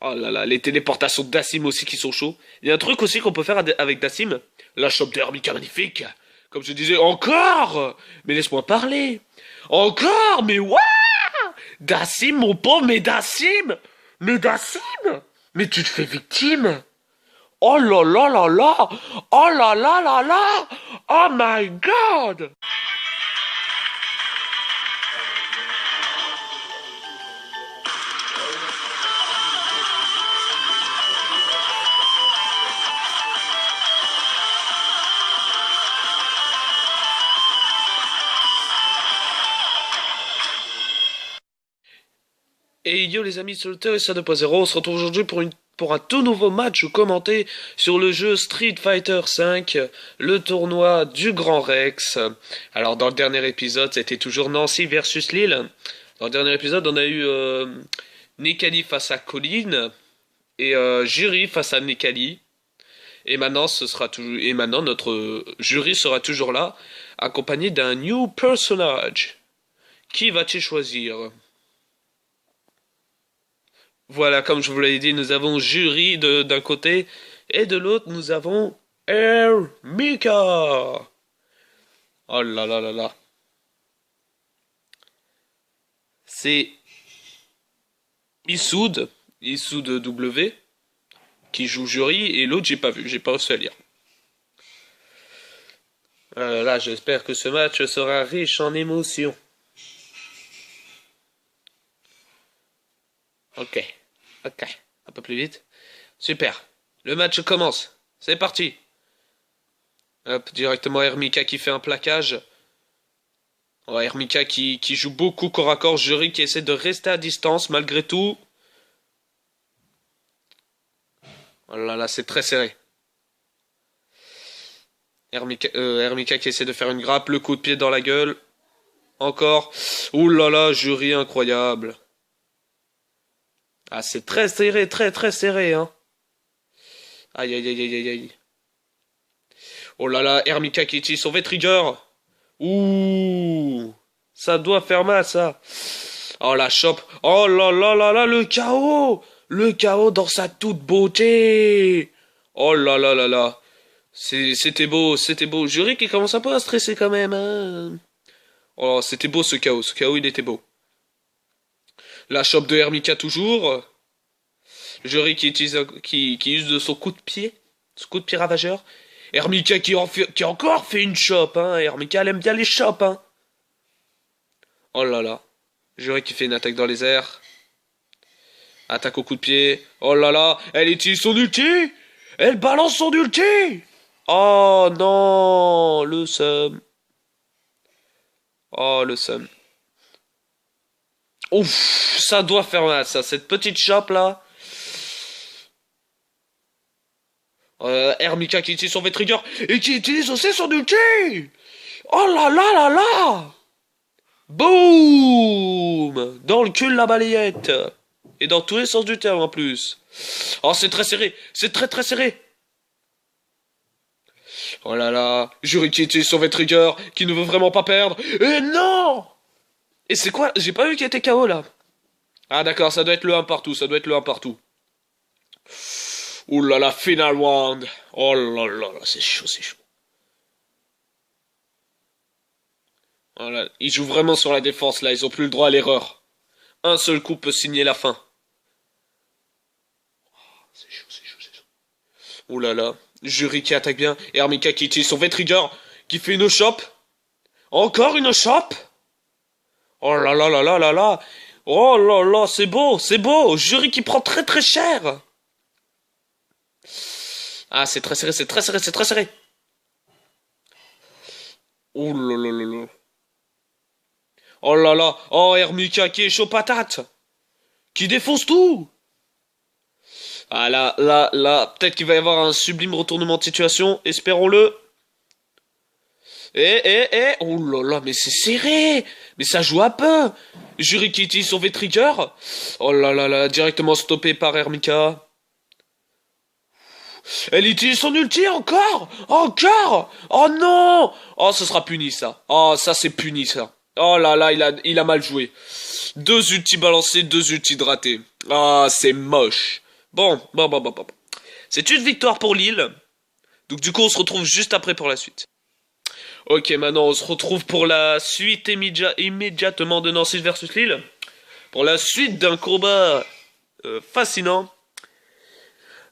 Oh là là, les téléportations d'Asim aussi qui sont chauds. Il y a un truc aussi qu'on peut faire avec Dassim. La chope d'Hermika magnifique. Comme je disais, encore. Mais laisse-moi parler. Encore, mais ouais. Dassim, mon pauvre, mais Dassim. Mais Dassim. Mais tu te fais victime. Oh là là là là. Oh là là là là. Oh my god. Et yo les amis, c'est le TSA 2.0, on se retrouve aujourd'hui pour un tout nouveau match commenté sur le jeu Street Fighter V, le tournoi du Grand Rex. Alors dans le dernier épisode, c'était toujours Nancy versus Lille. Dans le dernier épisode, on a eu Nekali face à Colline et Jury face à Nekali. Et maintenant, notre jury sera toujours là, accompagné d'un new personnage. Qui va-t-il choisir? Voilà, comme je vous l'ai dit, nous avons Jury d'un côté, et de l'autre, nous avons Air Mika. Oh là là là là. C'est Issoud W, qui joue Jury, et l'autre, j'ai pas vu, j'ai pas réussi à lire. Là, j'espère que ce match sera riche en émotions. Ok, ok, un peu plus vite. Super, le match commence. C'est parti. Hop, directement Hermika qui fait un plaquage. Oh, Hermika qui joue beaucoup corps à corps. Jury qui essaie de rester à distance malgré tout. Oh là là, c'est très serré. Hermika qui essaie de faire une grappe, le coup de pied dans la gueule. Encore. Ouh là là, Jury incroyable. Ah, c'est très serré, très très serré, hein. Aïe aïe aïe aïe aïe aïe. Oh là là, Hermika qui utilise son V-Trigger. Ouh. Ça doit faire mal, ça. Oh la chope. Oh là là là là, le chaos. Le chaos dans sa toute beauté. Oh là là là là. C'était beau, c'était beau. Jury qui commence un peu à stresser quand même, hein. Oh, c'était beau ce chaos. Ce chaos, il était beau. La chope de Hermika toujours. Jury qui use de son coup de pied. Ce coup de pied ravageur. Hermika qui a encore fait une chope, hein. Hermika, elle aime bien les chopes, hein. Oh là là. Jury qui fait une attaque dans les airs. Attaque au coup de pied. Oh là là. Elle utilise son ulti. Elle balance son ulti. Oh non. Le seum. Oh, le seum. Ouf. Ça doit faire mal, ça. Cette petite chope, là. Hermika qui utilise son V-Trigger et qui utilise aussi son ulti. Oh là là là là. Boum. Dans le cul la balayette. Et dans tous les sens du terme en plus. Oh, c'est très serré. C'est très très serré. Oh là là. Jury qui utilise son V-Trigger, qui ne veut vraiment pas perdre. Et non. Et c'est quoi? J'ai pas vu qu'il était KO là. Ah d'accord, ça doit être le 1 partout. Ça doit être le 1 partout. Ouh là là, final round. Oh là là là, c'est chaud, c'est chaud. Voilà, ils jouent vraiment sur la défense là, ils ont plus le droit à l'erreur. Un seul coup peut signer la fin. C'est chaud, c'est chaud, c'est chaud. Ouh là là, Jury qui attaque bien, et Hermika qui utilise son V-Trigger, qui fait une chope. Encore une chope. Oh là là là là là là. Oh là là, c'est beau, c'est beau. Jury qui prend très très cher. Ah, c'est très serré, c'est très serré, c'est très serré. Oh là là là là. Oh là là. Oh, Hermika qui est chaud patate. Qui défonce tout. Ah là, là, là. Peut-être qu'il va y avoir un sublime retournement de situation. Espérons-le. Oh là là, mais c'est serré. Mais ça joue à peu. Jury qui utilise son V-Trigger. Oh là là là, directement stoppé par Hermika. Elle utilise son ulti encore. Encore. Oh non. Oh, ce sera puni ça. Oh, ça c'est puni ça. Oh là là, il a mal joué. Deux ultis balancés, deux ultis ratés. Ah, c'est moche. Bon. C'est une victoire pour Lille. Donc du coup, on se retrouve juste après pour la suite. Ok, maintenant on se retrouve pour la suite immédiatement de Nancy versus Lille. Pour la suite d'un combat fascinant.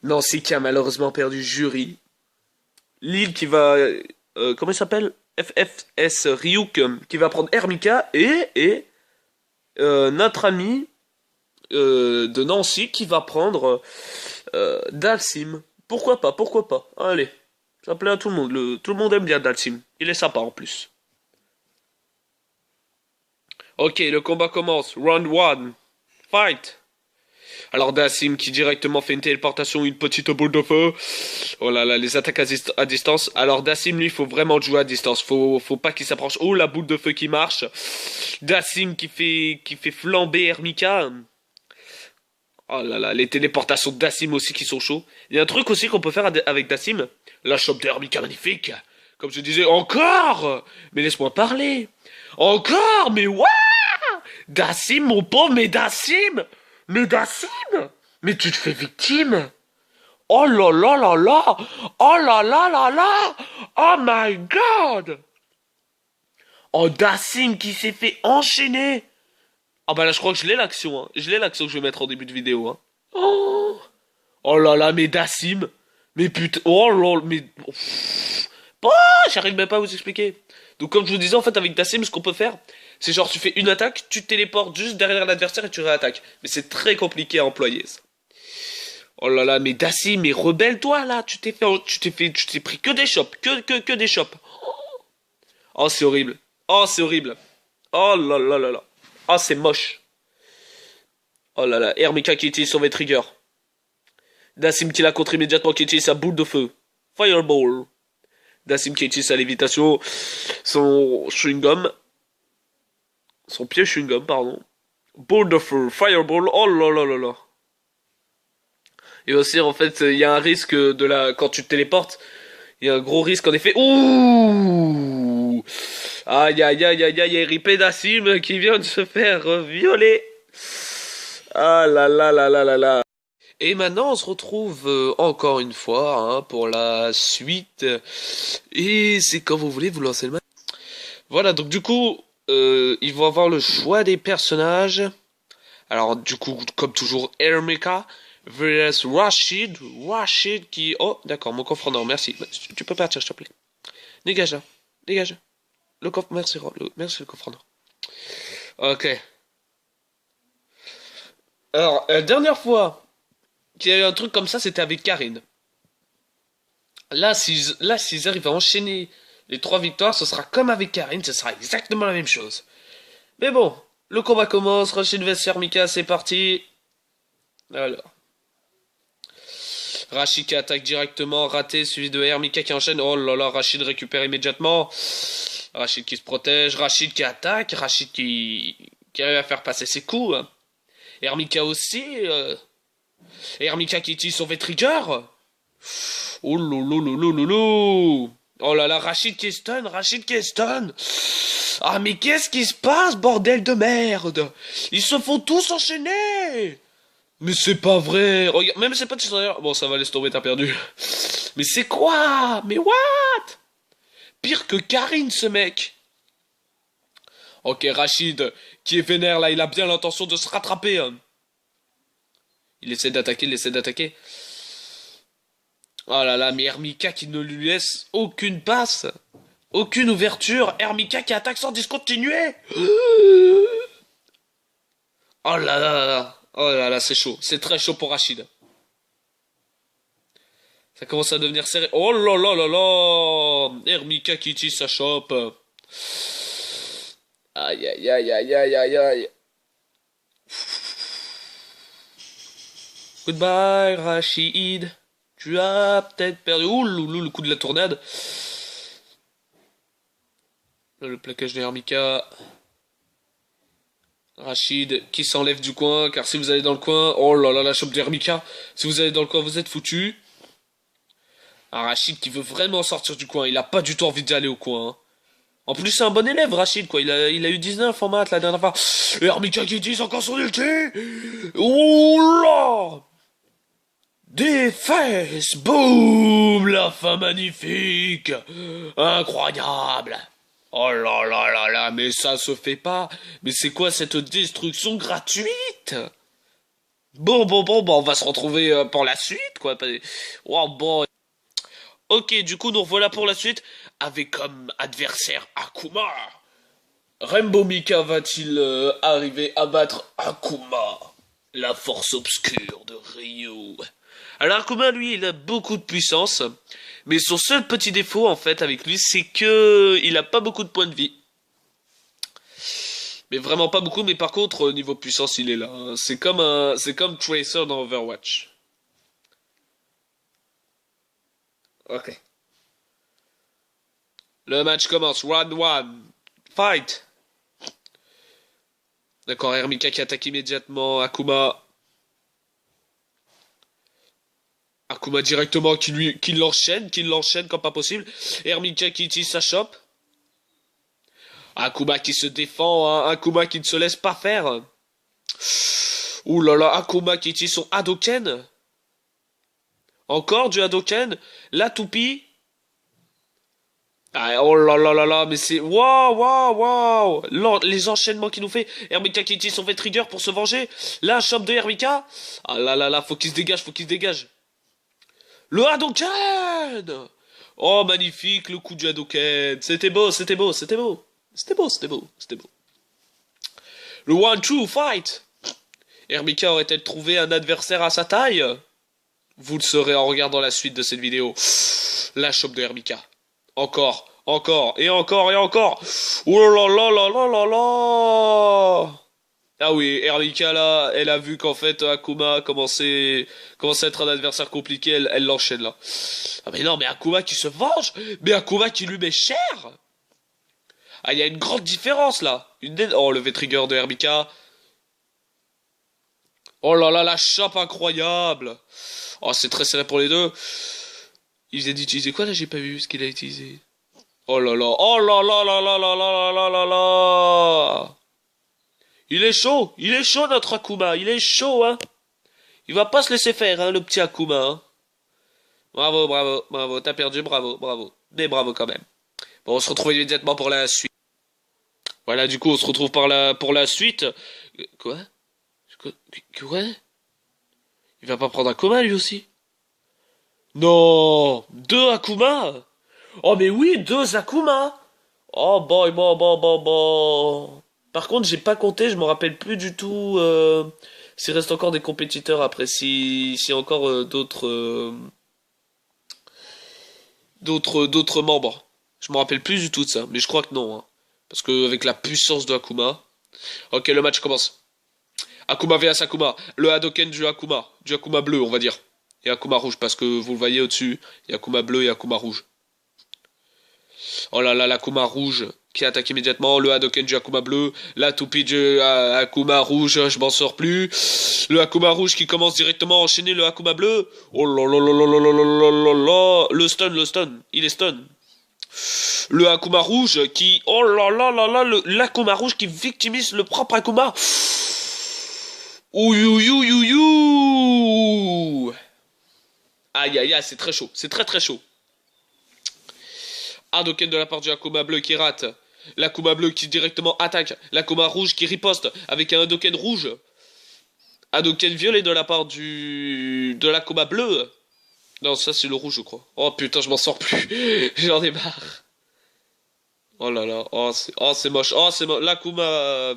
Nancy qui a malheureusement perdu jury. Lille qui va... comment il s'appelle? FFS Ryuk qui va prendre Hermika et notre ami de Nancy qui va prendre Dalsim. Pourquoi pas? Allez, ça plaît à tout le monde. Tout le monde aime bien Dalsim. Il est sympa en plus. Ok, le combat commence. Round 1. Fight. Alors Dalsim qui directement fait une téléportation, une petite boule de feu. Oh là là, les attaques à distance. Alors Dalsim, lui, faut vraiment jouer à distance. Faut pas qu'il s'approche. Oh, la boule de feu qui marche. Dalsim qui fait flamber Hermika. Oh là là, les téléportations de Dalsim aussi qui sont chauds. Il y a un truc aussi qu'on peut faire avec Dalsim. La chope d'Hermika magnifique. Comme je disais, encore. Mais laisse-moi parler. Encore, mais waouh. Dalsim, mon pauvre, mais Dalsim. Mais tu te fais victime. Oh là là là là. Oh là là là là. Oh my god. Oh, Dalsim qui s'est fait enchaîner. Ah bah là je crois que je l'ai l'action, hein. Je l'ai l'action que je vais mettre en début de vidéo, hein. Oh là là, mais Dalsim. Mais putain. Oh là, mais... Oh, j'arrive même pas à vous expliquer. Donc comme je vous disais, en fait avec Dalsim, ce qu'on peut faire, c'est genre tu fais une attaque, tu te téléportes juste derrière l'adversaire et tu réattaques. Mais c'est très compliqué à employer ça. Oh là là, mais Dalsim, mais rebelle-toi là. Tu t'es pris que des chops, que des chops. Oh c'est horrible. Oh c'est horrible. Oh là là là là. Oh c'est moche. Oh là là, Hermika qui utilise son V-Trigger. Dalsim qui la contre immédiatement, qui utilise sa boule de feu. Fireball. Dalsim qui utilise sa lévitation. Son chewing-gum. Son pied chewing-gum, pardon. Boule de feu, Fireball, oh là là là là. Et aussi, en fait, il y a un risque quand tu te téléportes. Il y a un gros risque, en effet. Ouh! Aïe, aïe, aïe, aïe, aïe, RIP Dalsim qui vient de se faire violer. Ah là là là là là là. Et maintenant, on se retrouve encore une fois hein, pour la suite. Et c'est quand vous voulez, vous lancez le match. Voilà, donc du coup, ils vont avoir le choix des personnages. Alors, du coup, comme toujours, Hermika vs Rashid. Rashid qui... Oh, d'accord, mon coffre en or, merci. Tu peux partir, s'il te plaît. Dégage là, dégage. Le coffre, merci, merci le coffre en or. Ok. Alors, la dernière fois qu'il y a eu un truc comme ça, c'était avec Karine. Là, s'ils arrivent à enchaîner les 3 victoires, ce sera comme avec Karine, ce sera exactement la même chose. Mais bon, le combat commence, Rashid vs Hermika, c'est parti. Alors. Rashid qui attaque directement, raté, suivi de Hermika qui enchaîne. Oh là là, Rashid récupère immédiatement. Rashid qui se protège, Rashid qui attaque, Rashid qui arrive à faire passer ses coups. Hermika aussi. Hermika qui utilise son V-Trigger. Oh loulou. Oh là là, Rashid qui est stun. Ah mais qu'est-ce qui se passe, bordel de merde? Ils se font tous enchaîner. Mais c'est pas vrai. Regarde, même c'est pas de... Bon, ça va, laisse tomber, t'as perdu. Mais c'est quoi? Mais what? Pire que Karine, ce mec. Ok, Rashid, qui est vénère, là, il a bien l'intention de se rattraper. Hein. Il essaie d'attaquer. Oh là là, mais Hermika qui ne lui laisse aucune passe. Aucune ouverture. Hermika qui attaque sans discontinuer. Oh là là. Oh là là, c'est chaud. C'est très chaud pour Rashid. Ça commence à devenir serré. Oh là là là là. Hermika qui utilise sa chope. Aïe aïe aïe aïe aïe aïe aïe. Goodbye Rashid. Tu as peut-être perdu. Ouh loulou, le coup de la tornade. Là, le plaquage de Hermika. Rashid qui s'enlève du coin, car si vous allez dans le coin, oh là là, la chope d'Hermika, si vous allez dans le coin, vous êtes foutu. Un Rashid qui veut vraiment sortir du coin, il a pas du tout envie d'y aller au coin. Hein. En plus, c'est un bon élève, Rashid, quoi, il a eu 19 en maths la dernière fois. Et Hermika qui utilise encore son ulti. Oh là. Des fesses, boum, la fin magnifique, incroyable. Oh là là là là, mais ça se fait pas. Mais c'est quoi cette destruction gratuite? Bon, on va se retrouver pour la suite, quoi. Oh, bon. Ok, du coup, nous revoilà pour la suite, avec comme adversaire Akuma. Rainbow Mika va-t-il arriver à battre Akuma, la force obscure de Ryu? Alors Akuma, lui, il a beaucoup de puissance, mais son seul petit défaut, en fait, avec lui, c'est que il a pas beaucoup de points de vie. Mais vraiment pas beaucoup, mais par contre, niveau puissance, il est là, hein. C'est comme Tracer dans Overwatch. Ok. Le match commence, round 1. Fight! D'accord, Hermika qui attaque immédiatement Akuma. Akuma directement qui l'enchaîne comme pas possible. Hermika qui utilise sa chope. Akuma qui se défend, hein. Akuma qui ne se laisse pas faire. Ouh là là, Akuma qui utilise son Hadoken. Encore du Hadoken. La toupie. Ah, oh là là là là, mais c'est... Waouh. Les enchaînements qu'il nous fait. Hermika qui utilise son V-Trigger pour se venger. La chope de Hermika. Ah là là là, faut qu'il se dégage. Le Hadoken! Oh, magnifique, le coup du Hadoken. C'était beau. Le 1-2 fight. Hermika aurait-elle trouvé un adversaire à sa taille? Vous le saurez en regardant la suite de cette vidéo. La chope de Hermika. Encore. Et encore. Oh là là là là là là. Ah oui, Hermika là, elle a vu qu'en fait Akuma commençait à être un adversaire compliqué, elle l'enchaîne là. Ah mais non, mais Akuma qui se venge. Mais Akuma qui lui met cher. Ah, il y a une grande différence là. Oh, le V-Trigger de Hermika. Oh là là, la chope incroyable. Oh, c'est très serré pour les deux. Il vient d'utiliser quoi là? J'ai pas vu ce qu'il a utilisé. Oh là là. Il est chaud notre Akuma. Il est chaud, hein. Il va pas se laisser faire, hein, le petit Akuma, hein. Bravo. T'as perdu, bravo. Mais bravo quand même. Bon, on se retrouve immédiatement pour la suite. Voilà, du coup, on se retrouve pour la suite. Quoi? Il va pas prendre Akuma, lui aussi? Non! Deux Akuma? Oh, mais oui, deux Akuma! Oh, bon. Par contre, j'ai pas compté, je me rappelle plus du tout s'il reste encore des compétiteurs après, s'il y a encore d'autres membres. Je me rappelle plus du tout de ça, mais je crois que non, hein. Parce que avec la puissance de Akuma. Ok, le match commence. Akuma vs Akuma. Le Hadoken du Akuma bleu, on va dire. Et Akuma rouge, parce que vous le voyez au-dessus, il y a Akuma bleu et Akuma rouge. Oh là là, l'Akuma rouge qui attaque immédiatement, le Hadoken du Akuma bleu, la toupie du Akuma rouge, je m'en sors plus. Le Akuma rouge qui commence directement à enchaîner le Akuma bleu. Oh là là là là là là là là là. Le stun, il est stun. Le Akuma rouge qui... Oh là là là là, l'Akuma rouge qui victimise le propre Akuma. Ouh. Aïe, c'est très chaud, c'est très chaud. Hadoken de la part du Akuma bleu qui rate. L'Akuma bleu qui directement attaque. L'Akuma rouge qui riposte avec un Hadoken rouge. Hadoken violet de la part de l'Akuma bleu. Non, ça c'est le rouge, je crois. Oh putain, je m'en sors plus. J'en ai marre. Oh là là. Oh, c'est moche. Oh, c'est moche. L'Akuma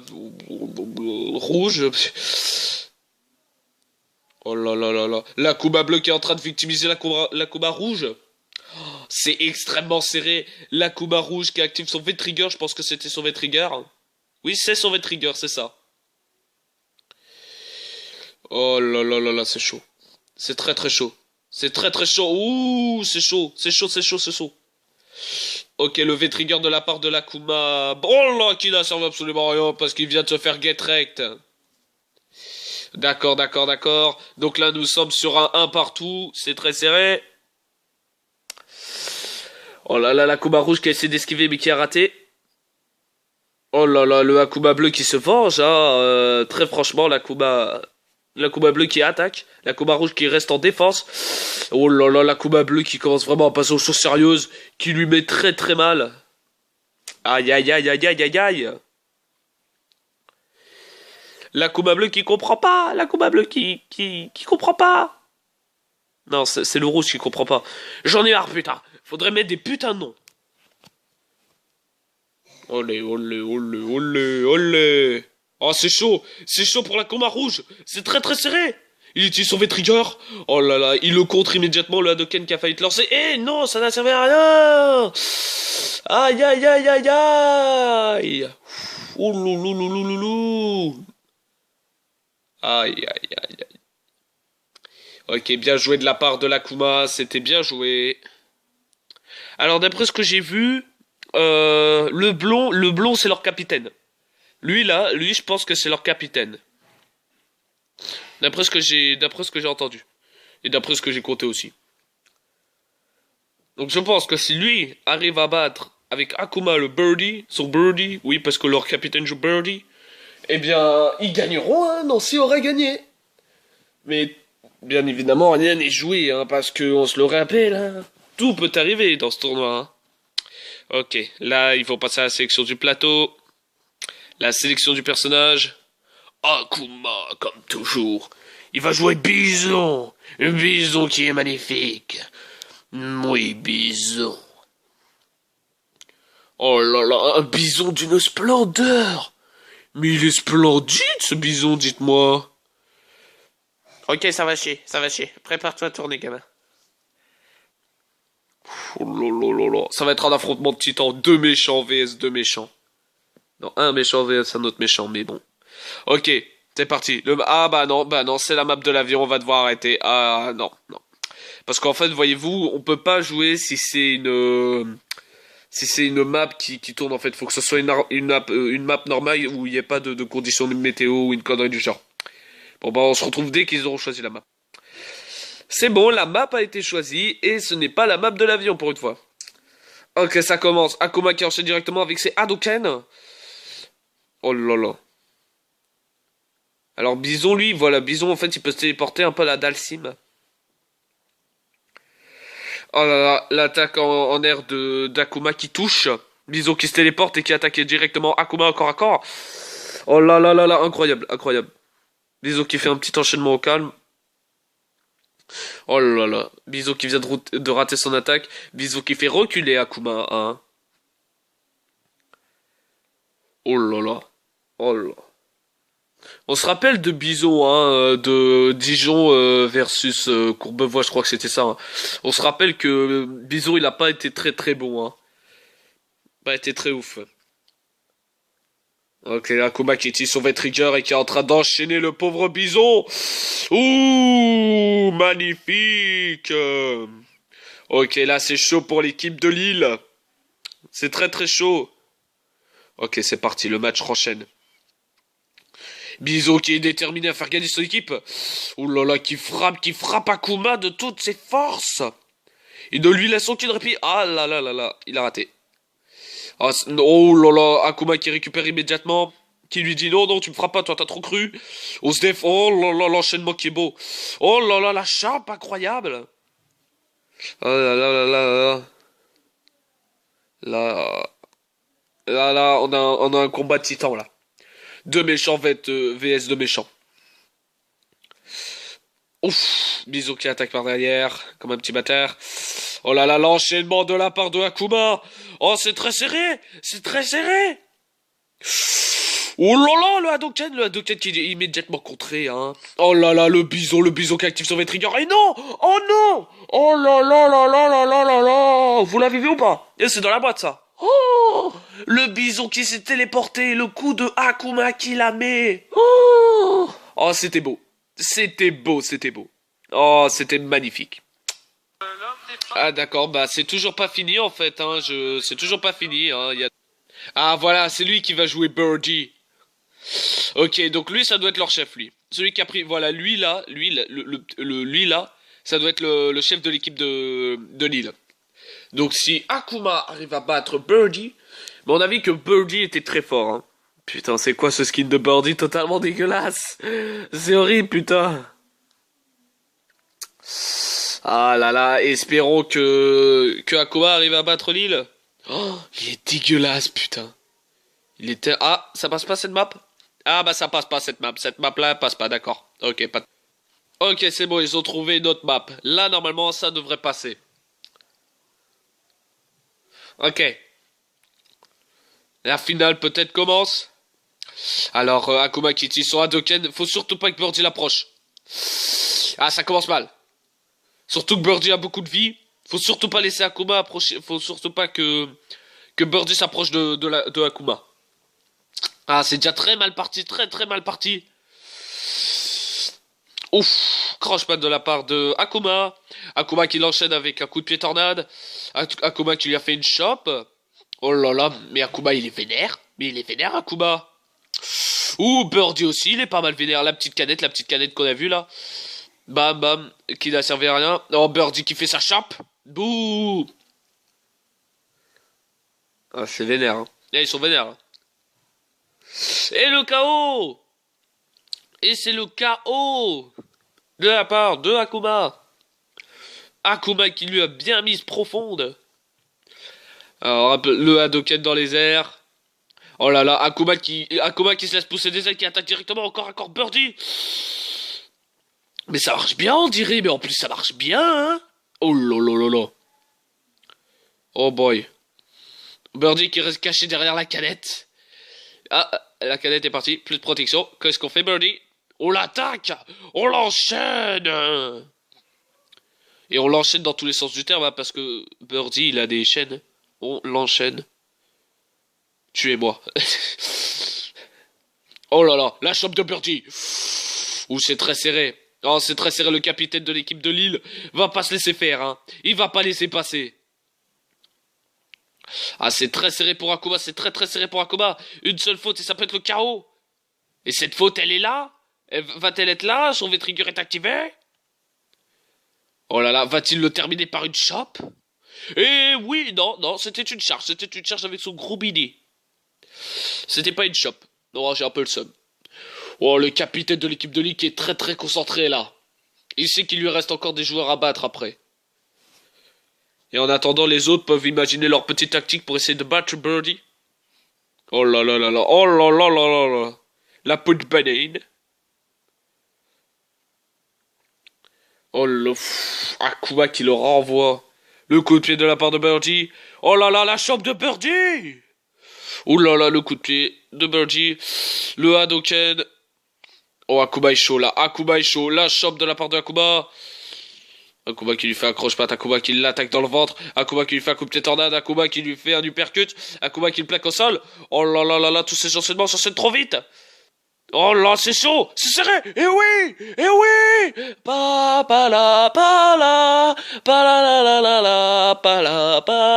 rouge. Oh là là là là. L'Akuma bleu qui est en train de victimiser l'Akuma rouge. C'est extrêmement serré. L'Akuma rouge qui active son V-Trigger. Je pense que c'était son V-Trigger. Oui, c'est son V-Trigger, c'est ça. Oh là là là là, c'est chaud. C'est très chaud. C'est très chaud. Ouh, c'est chaud. Ok, le V-Trigger de la part de l'Akuma. Oh là, qui n'a servi absolument rien parce qu'il vient de se faire get wrecked. D'accord. Donc là, nous sommes sur un 1 partout. C'est très serré. Oh là là, l'Akuma rouge qui a essayé d'esquiver mais qui a raté. Oh là là, le Akuma bleu qui se venge, hein. Très franchement, l'Akuma L'Akuma bleu qui attaque. L'Akuma rouge qui reste en défense. Oh là là, l'Akuma bleu qui commence vraiment à passer aux choses sérieuses. Qui lui met très très mal. Aïe aïe aïe aïe aïe aïe aïe. L'Akuma bleu qui comprend pas. L'Akuma bleu qui comprend pas. Non, c'est le rouge qui comprend pas. J'en ai marre, putain. Faudrait mettre des putains de noms. Olé, olé, olé, olé, olé. Oh, c'est chaud. C'est chaud pour l'Akuma rouge. C'est très très serré. Il utilise son V-Trigger. Oh là là, il le contre immédiatement, le Hadoken qui a failli te lancer. Eh non, ça n'a servi à rien. Aïe aïe aïe aïe aïe. Oulouloulouloulou. Aïe aïe aïe aïe. Ok, bien joué de la part de l'Akuma, c'était bien joué. Alors d'après ce que j'ai vu, le blond c'est leur capitaine. Lui je pense que c'est leur capitaine. D'après ce que j'ai entendu. Et d'après ce que j'ai compté aussi. Donc je pense que si lui arrive à battre avec Akuma le Birdie, son Birdie, oui parce que leur capitaine joue Birdie, eh bien ils gagneront, hein, Nancy aurait gagné. Mais bien évidemment rien n'est joué, hein, parce que on se le rappelle, hein, tout peut arriver dans ce tournoi. Hein. Ok, là il faut passer à la sélection du plateau. La sélection du personnage. Akuma, comme toujours. Il va jouer Bison. Un Bison qui est magnifique. Oui, Bison. Oh là là, un Bison d'une splendeur. Mais il est splendide, ce Bison, dites-moi. Ok, ça va chier, ça va chier. Prépare-toi à tourner, gamin. Oh là là là là. Ça va être un affrontement de titans. Deux méchants vs deux méchants. Non, un méchant vs un autre méchant, mais bon. Ok, c'est parti. Ah bah non, c'est la map de l'avion, on va devoir arrêter. Ah non, non. Parce qu'en fait, voyez-vous, on peut pas jouer si c'est une map qui tourne en fait. Faut que ce soit une map normale où il n'y ait pas de conditions de météo ou une connerie du genre. Bon bah on se retrouve dès qu'ils auront choisi la map. C'est bon, la map a été choisie et ce n'est pas la map de l'avion pour une fois. Ok, ça commence. Akuma qui enchaîne directement avec ses Hadoken. Oh là là. Alors Bison, lui, voilà, Bison, en fait, il peut se téléporter un peu à la Dalsim. Oh là là, l'attaque en air d'Akuma qui touche. Bison qui se téléporte et qui attaque directement Akuma corps à corps. Oh là là là là, incroyable, incroyable. Bison qui fait un petit enchaînement au calme. Oh là là, Bison qui vient de rater son attaque. Bison qui fait reculer Akuma, hein. Oh là là, oh là là. On se rappelle de Bison, hein, de Dijon versus Courbevoie, je crois que c'était ça. Hein. On se rappelle que Bison, il a pas été très très bon. Hein. Pas été très ouf. Ok, Akuma qui utilise son V-Trigger et qui est en train d'enchaîner le pauvre Bison. Ouh, magnifique. Ok, là c'est chaud pour l'équipe de Lille. C'est très très chaud. Ok, c'est parti, le match enchaîne. Bison qui est déterminé à faire gagner son équipe. Ouh là là, qui frappe Akuma de toutes ses forces. Il ne lui laisse aucune répit. Ah là là là là, il a raté. Oh là là, Akuma qui récupère immédiatement. Qui lui dit non, non, tu me frappes pas, toi t'as trop cru. On se défend, oh là là, l'enchaînement qui est beau. Oh là là, la chape incroyable. Oh là là là là là. Là, on a un combat de titan là. Deux méchants vs deux méchants. Ouf, Bison qui attaque par derrière, comme un petit bâtard. Oh là là, l'enchaînement de la part de Akuma. Oh, c'est très serré, c'est très serré. Oh là là, le Hadoken qui est immédiatement contré, hein. Oh là là, le bison qui active son V-Trigger. Et non, oh non, oh là là là là là là là là. Vous l'avez vu ou pas? Et c'est dans la boîte ça. Oh, le bison qui s'est téléporté, le coup de Akuma qui la met. Oh, oh c'était beau. C'était beau, c'était beau. Oh, c'était magnifique. Ah d'accord, bah c'est toujours pas fini en fait, hein. C'est toujours pas fini, hein. Ah voilà, c'est lui qui va jouer Birdie. Ok, donc lui, ça doit être leur chef, lui. Celui qui a pris, voilà, lui là, lui là, ça doit être le chef de l'équipe de Lille. Donc si Akuma arrive à battre Birdie, mais on a vu que Birdie était très fort, hein. Putain, c'est quoi ce skin de Birdie totalement dégueulasse? C'est horrible, putain. Ah là là, espérons que Akuma arrive à battre Lille. Oh, il est dégueulasse, putain. Il était... Ah, ça passe pas cette map? Ah bah ça passe pas cette map. Cette map là passe pas, d'accord. Ok, pas... Ok, c'est bon, ils ont trouvé une autre map. Là, normalement, ça devrait passer. Ok. La finale peut-être commence. Alors, Akuma qui utilise son Hadoken. Faut surtout pas que Birdie l'approche. Ah, ça commence mal. Surtout que Birdie a beaucoup de vie. Faut surtout pas laisser Akuma approcher. Faut surtout pas que Birdie s'approche de Akuma. Ah, c'est déjà très mal parti. Très très mal parti. Ouf, croche-patte de la part de Akuma. Akuma qui l'enchaîne avec un coup de pied tornade. Akuma qui lui a fait une chope. Oh là là, mais Akuma il est vénère. Mais il est vénère Akuma. Ouh, Birdie aussi, il est pas mal vénère. La petite canette qu'on a vue là. Bam bam, qui n'a servi à rien. Oh, Birdie qui fait sa chope. Bouh. Ah, c'est vénère. Hein. Là, ils sont vénères. Hein. Et le KO. Et c'est le KO de la part de Akuma. Akuma qui lui a bien mise profonde. Alors, le Hadoken dans les airs. Oh là là, Akuma qui se laisse pousser des ailes, qui attaque directement encore Birdie. Mais ça marche bien, on dirait, mais en plus ça marche bien, hein. Oh là là là là. Oh boy. Birdie qui reste caché derrière la canette. Ah, la canette est partie, plus de protection. Qu'est-ce qu'on fait, Birdie? On l'attaque. On l'enchaîne. Et on l'enchaîne dans tous les sens du terme, hein, parce que Birdie, il a des chaînes. On l'enchaîne. Tuez-moi. Oh là là, la chope de Birdie. Ouh, c'est très serré. Oh, c'est très serré, le capitaine de l'équipe de Lille va pas se laisser faire, hein. Il va pas laisser passer. Ah, c'est très serré pour Akuma, c'est très très serré pour Akuma. Une seule faute et ça peut être le chaos. Et cette faute, elle est là? Va-t-elle être là? Son V-Trigger est activé? Oh là là, va-t-il le terminer par une chope? Eh oui, non, c'était une charge avec son gros bidé. C'était pas une chope. Non, j'ai un peu le seum. Oh, le capitaine de l'équipe de Lille qui est très très concentré là. Il sait qu'il lui reste encore des joueurs à battre après. Et en attendant, les autres peuvent imaginer leur petite tactique pour essayer de battre Birdie. Oh là là là là, oh là là là là là. La peau de banane. Oh le Akuma qui le renvoie. Le coup de pied de la part de Birdie. Oh là là, la chope de Birdie. Oh là là, le coup de pied de Birdie. Le Hadoken. Oh, Akuma est chaud là. Akuma est chaud. La chope de la part de Akuma. Akuma qui lui fait un croche-patte. Akuma qui l'attaque dans le ventre. Akuma qui lui fait un coup de pied tornade. Akuma qui lui fait un uppercut. Akuma qui le plaque au sol. Oh là là là là, tous ces enchaînements s'enchaînent trop vite. Oh là, c'est chaud, c'est serré. Eh oui. Pa la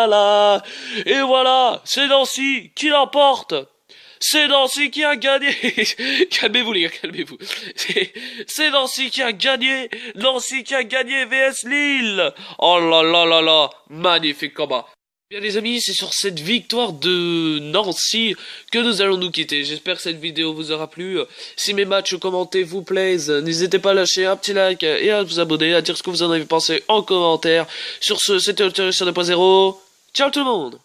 la. Et voilà, c'est Nancy qui l'emporte. C'est Nancy qui a gagné. Calmez-vous les gars, calmez-vous. C'est Nancy qui a gagné. Nancy qui a gagné vs Lille. Oh là là là là, magnifique combat. Bien les amis, c'est sur cette victoire de Nancy que nous allons nous quitter. J'espère que cette vidéo vous aura plu. Si mes matchs commentés vous plaisent, n'hésitez pas à lâcher un petit like et à vous abonner, à dire ce que vous en avez pensé en commentaire. Sur ce, c'était Ulterior 2.0. Ciao tout le monde!